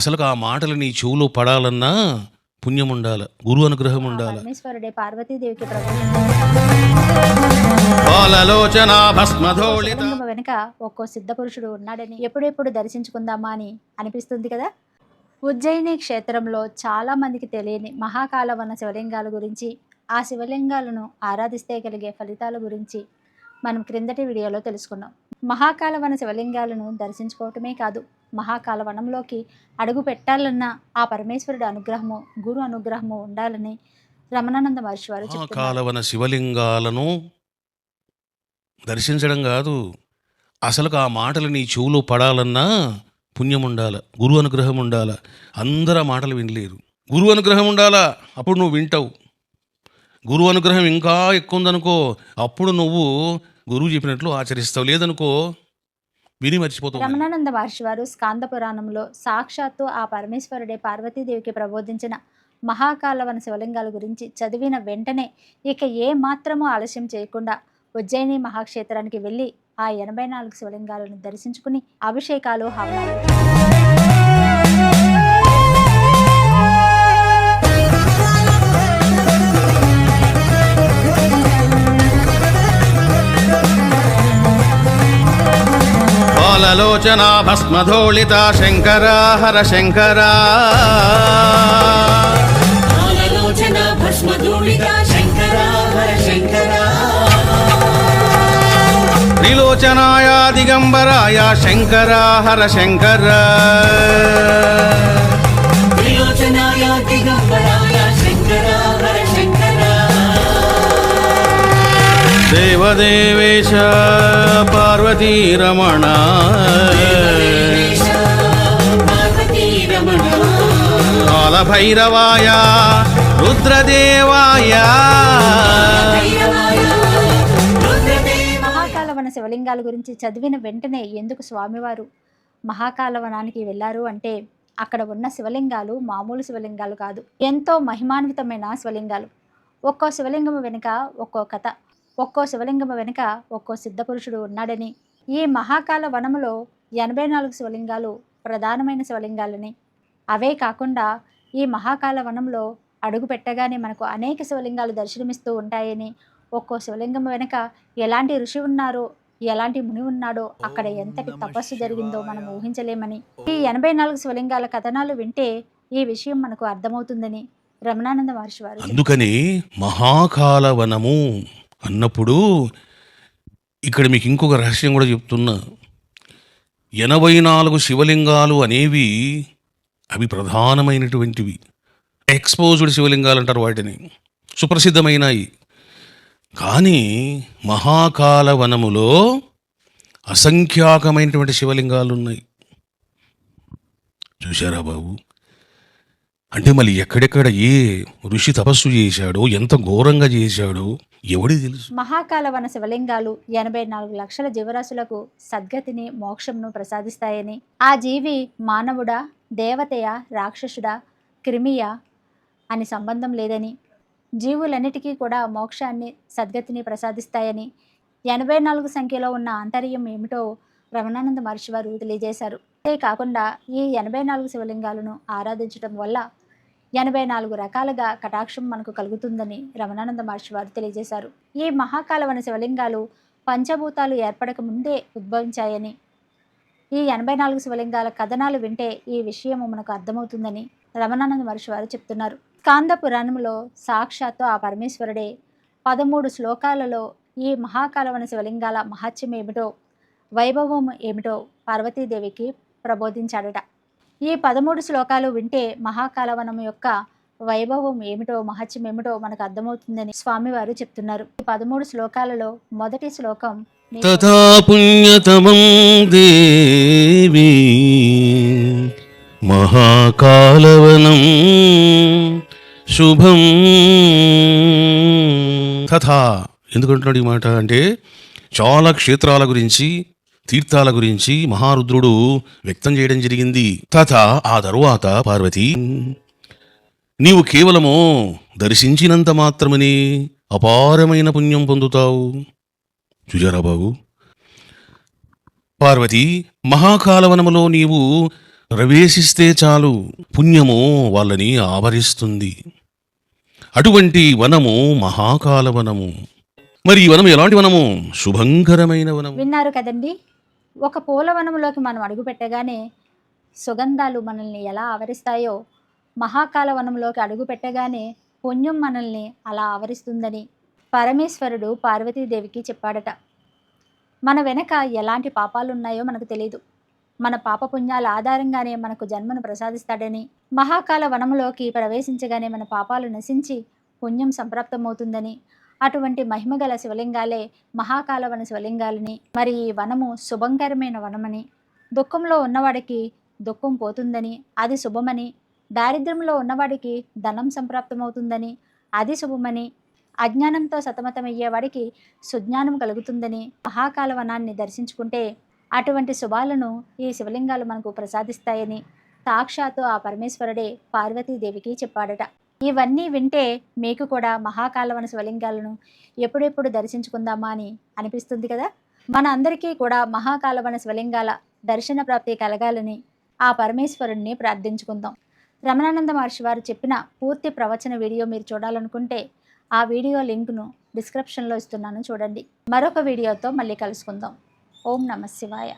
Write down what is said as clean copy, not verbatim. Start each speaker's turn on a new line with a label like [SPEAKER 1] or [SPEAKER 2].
[SPEAKER 1] అసలు ఆ మాటలు నీ చెవులో పడాలన్నా పుణ్యం ఉండాల, గురు అనుగ్రహం ఉండాల.
[SPEAKER 2] పరమేశ్వరుడే పార్వతీదేవికి
[SPEAKER 1] బాలలోచన భస్మధోళిత
[SPEAKER 2] శివలింగం వెనుక ఒక్కో సిద్ధ పురుషుడు ఉన్నాడని ఎప్పుడెప్పుడు దర్శించుకుందామా అని అనిపిస్తుంది కదా. ఉజ్జయిని క్షేత్రంలో చాలా మందికి తెలియని మహాకాలవన శివలింగాల గురించి, ఆ శివలింగాలను ఆరాధిస్తే కలిగే ఫలితాల గురించి మనం క్రిందటి వీడియోలో తెలుసుకున్నాం. మహాకాలవన శివలింగాలను దర్శించుకోవటమే కాదు, మహాకాలవనంలోకి అడుగు పెట్టాలన్న ఆ పరమేశ్వరుడి అనుగ్రహము, గురు అనుగ్రహము ఉండాలని రమణానంద మహర్షి వారు చెప్తున్నారు.
[SPEAKER 1] మహాకాలవన శివలింగాలను దర్శించడం కాదు, అసలు ఆ మాటలు నీ చెవులో పడాలన్నా పుణ్యం ఉండాల, గురు అనుగ్రహం ఉండాల. అందరూ ఆ మాటలు వినలేరు. గురువు అనుగ్రహం ఉండాలా, అప్పుడు నువ్వు వింటావు. గురువు అనుగ్రహం ఇంకా ఎక్కువ ఉందనుకో, అప్పుడు నువ్వు గురువు చెప్పినట్లు ఆచరిస్తావు. లేదనుకో విని మర్చిపోతావు.
[SPEAKER 2] రమణానంద మహర్షి వారు స్కాంద పురాణంలో సాక్షాత్తు ఆ పరమేశ్వరుడే పార్వతీదేవికి ప్రబోధించిన మహాకాలవన శివలింగాల గురించి చదివిన వెంటనే ఇక ఏ మాత్రమూ ఆలస్యం చేయకుండా ఉజ్జయిని మహాక్షేత్రానికి వెళ్ళి ఆ 84 శివలింగాలను దర్శించుకుని అభిషేకాలు, హవనాలు
[SPEAKER 1] బాలలోచన భస్మధోళిత శంకర హర శంకర
[SPEAKER 3] బాలలోచన భస్మధూళిత శంకర హర శంకర
[SPEAKER 1] త్రిలోచనాయ దిగంబరాయ శంకర హర శంకర
[SPEAKER 3] త్రిలోచనాయ దిగంబరాయ శంకర హర శంకర
[SPEAKER 1] దేవదేవేశ పార్వతీ రమణ
[SPEAKER 3] దేవేశ పార్వతీ రమణ
[SPEAKER 1] కాలభైరవాయ రుద్రదేవాయ
[SPEAKER 3] భైరవాయ రుద్రదేవ
[SPEAKER 2] మహాకాలవన శివలింగాల గురించి చదివిన వెంటనే ఎందుకు స్వామివారు మహాకాలవనానికి వెళ్ళారు అంటే, అక్కడ ఉన్న శివలింగాలు మామూలు శివలింగాలు కాదు, ఎంతో మహిమాన్వితమైన శివలింగాలు. ఒక్కో శివలింగం వెనుక ఒక్కో కథ, ఒక్కో శివలింగం వెనుక ఒక్కో సిద్ధపురుషుడు ఉన్నాడని, ఈ మహాకాల వనములో 84 శివలింగాలు ప్రధానమైన శివలింగాలని, అవే కాకుండా ఈ మహాకాల వనంలో అడుగు పెట్టగానే మనకు అనేక శివలింగాలు దర్శనమిస్తూ ఉంటాయని, ఒక్కో శివలింగం వెనుక ఎలాంటి ఋషి ఉన్నారో, ఎలాంటి ముని ఉన్నాడో, అక్కడ ఎంతటి తపస్సు జరిగిందో మనం ఊహించలేమని, ఈ 84 శివలింగాల కథనాలు వింటే ఈ విషయం మనకు అర్థమవుతుందని రమణానంద మహర్షి వారు
[SPEAKER 1] అందుకని మహాకాలవనము అన్నప్పుడు ఇక్కడ మీకు ఇంకొక రహస్యం కూడా చెప్తున్నా. 84 శివలింగాలు అనేవి అవి ప్రధానమైనటువంటివి, ఎక్స్పోజ్డ్ శివలింగాలు అంటారు వాటిని, సుప్రసిద్ధమైనవి. కానీ మహాకాలవనములో అసంఖ్యాకమైనటువంటి శివలింగాలు ఉన్నాయి. చూశారా బాబు? అంటే మళ్ళీ ఎక్కడెక్కడ ఏ ఋషి తపస్సు చేశాడో, ఎంత ఘోరంగా చేశాడో ఎవడి తెలుసు.
[SPEAKER 2] మహాకాలవన శివలింగాలు 84 లక్షల జీవరాశులకు సద్గతిని, మోక్షంను ప్రసాదిస్తాయని, ఆ జీవి మానవుడా, దేవతయా, రాక్షసుడా, క్రిమియా అని సంబంధం లేదని, జీవులన్నిటికీ కూడా మోక్షాన్ని, సద్గతిని ప్రసాదిస్తాయని, 84 సంఖ్యలో ఉన్న ఆంతర్యం ఏమిటో రమణానంద మహర్షి వారు తెలియజేశారు. అంతేకాకుండా ఈ 84 శివలింగాలను ఆరాధించడం వల్ల 84 రకాలుగా కటాక్షం మనకు కలుగుతుందని రమణానంద మహర్షి వారు తెలియజేశారు. ఈ మహాకాలవన శివలింగాలు పంచభూతాలు ఏర్పడక ముందే ఉద్భవించాయని, ఈ 84 శివలింగాల కథనాలు వింటే ఈ విషయము మనకు అర్థమవుతుందని రమణానంద మహర్షి వారు చెప్తున్నారు. స్కాంద పురాణంలో సాక్షాత్తు ఆ పరమేశ్వరుడే 13 శ్లోకాలలో ఈ మహాకాలవన శివలింగాల మహత్యం ఏమిటో, వైభవం ఏమిటో పార్వతీదేవికి ప్రబోధించాడట. ఈ 13 శ్లోకాలు వింటే మహాకాలవనం యొక్క వైభవం ఏమిటో, మహత్యం ఏమిటో మనకు అర్థమవుతుందని స్వామివారు చెప్తున్నారు. ఈ 13 శ్లోకాలలో మొదటి శ్లోకం
[SPEAKER 1] తథా పుణ్యతమం దేవి మహాకాలవనం శుభం. తథా ఎందుకంటున్నాడు ఈ మాట అంటే, చాలా క్షేత్రాల గురించి, తీర్థాల గురించి మహారుద్రుడు వ్యక్తం చేయడం జరిగింది. తథా ఆ తరువాత పార్వతి, నీవు కేవలము దర్శించినంత మాత్రమని అపారమైన పుణ్యం పొందుతావు. చూచారా బాబు? పార్వతి, మహాకాలవనములో నీవు ప్రవేశిస్తే చాలు పుణ్యము వాళ్ళని ఆవరిస్తుంది. అటువంటి వనము మహాకాల వనము. మరి ఈ వనం ఎలాంటి వనము? శుభంకరమైన వనము.
[SPEAKER 2] విన్నారు కదండి. ఒక పూలవనంలోకి మనం అడుగు పెట్టగానే సుగంధాలు మనల్ని ఎలా ఆవరిస్తాయో, మహాకాల వనంలోకి అడుగు పెట్టగానే పుణ్యం మనల్ని అలా ఆవరిస్తుందని పరమేశ్వరుడు పార్వతీదేవికి చెప్పాడట. మన వెనక ఎలాంటి పాపాలు ఉన్నాయో మనకు తెలియదు. మన పాపపుణ్యాల ఆధారంగానే మనకు జన్మను ప్రసాదిస్తాడని, మహాకాల వనములోకి ప్రవేశించగానే మన పాపాలు నశించి పుణ్యం సంప్రాప్తమవుతుందని, అటువంటి మహిమగల శివలింగాలే మహాకాలవన శివలింగాలని, మరి ఈ వనము శుభంకరమైన వనమని, దుఃఖంలో ఉన్నవాడికి దుఃఖం పోతుందని అది శుభమని, దారిద్ర్యంలో ఉన్నవాడికి ధనం సంప్రాప్తమవుతుందని అది శుభమని, అజ్ఞానంతో సతమతమయ్యేవాడికి సుజ్ఞానం కలుగుతుందని, మహాకాల వనాన్ని దర్శించుకుంటే అటువంటి శుభాలను ఈ శివలింగాలు మనకు ప్రసాదిస్తాయని సాక్షాత్తు ఆ పరమేశ్వరుడే పార్వతీదేవికి చెప్పాడట. ఇవన్నీ వింటే మీకు కూడా మహాకాలవన శివలింగాలను ఎప్పుడెప్పుడు దర్శించుకుందామా అని అనిపిస్తుంది కదా. మన అందరికీ కూడా మహాకాలవన శివలింగాల దర్శన ప్రాప్తి కలగాలని ఆ పరమేశ్వరుణ్ణి ప్రార్థించుకుందాం. రమణానంద మహర్షి వారు చెప్పిన పూర్తి ప్రవచన వీడియో మీరు చూడాలనుకుంటే ఆ వీడియో లింక్ను డిస్క్రిప్షన్లో ఇస్తున్నాను, చూడండి. మరొక వీడియోతో మళ్ళీ కలుసుకుందాం. ఓం నమః శివాయ.